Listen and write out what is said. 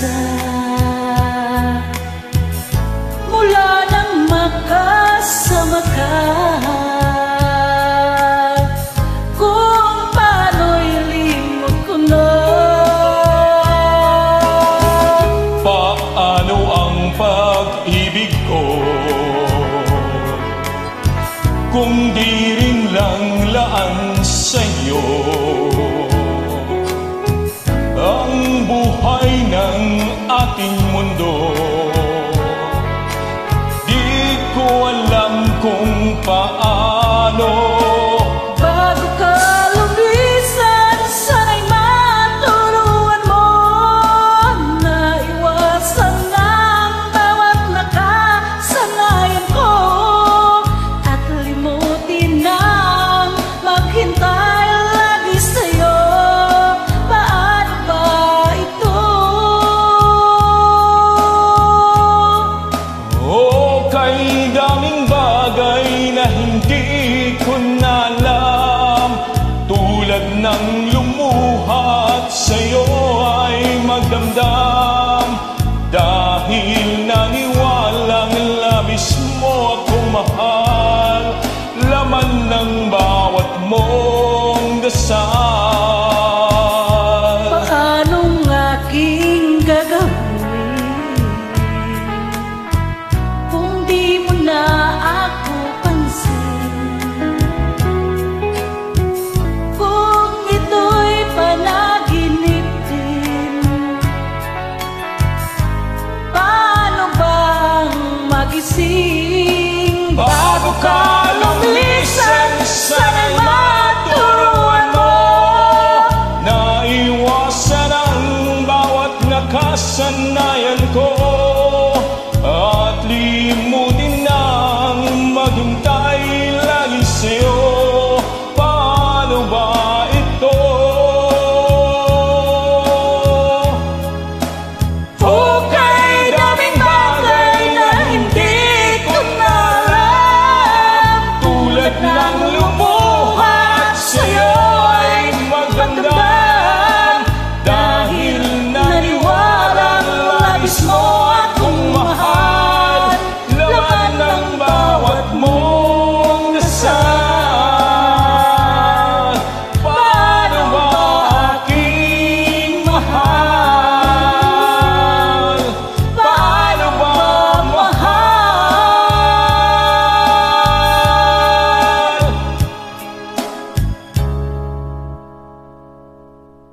pag-asa mula nang magkasama ka. Kung paano'y limot ko na. Paano ang pag-ibig ko kung di rin lang laan sa'yo ang buhay ng ating mundo? Di ko alam kung paano. Bago ka lumisan, sana'y maturuan mo na iwasan ang bawat nakasanayan ko at limutin ang maghintay lagi sa'yo. Paano ba ito? Kay daming bagay na hindi ko na alam, tulad ng lumuhat sa'yo ay magdamdam. Dahil naniwalang labis mo akong mahal, laman ng bawat mong dasal. Paanong aking gagawin kung di mo na ako pansin? Kung ito'y panaginip din, paano bang magising?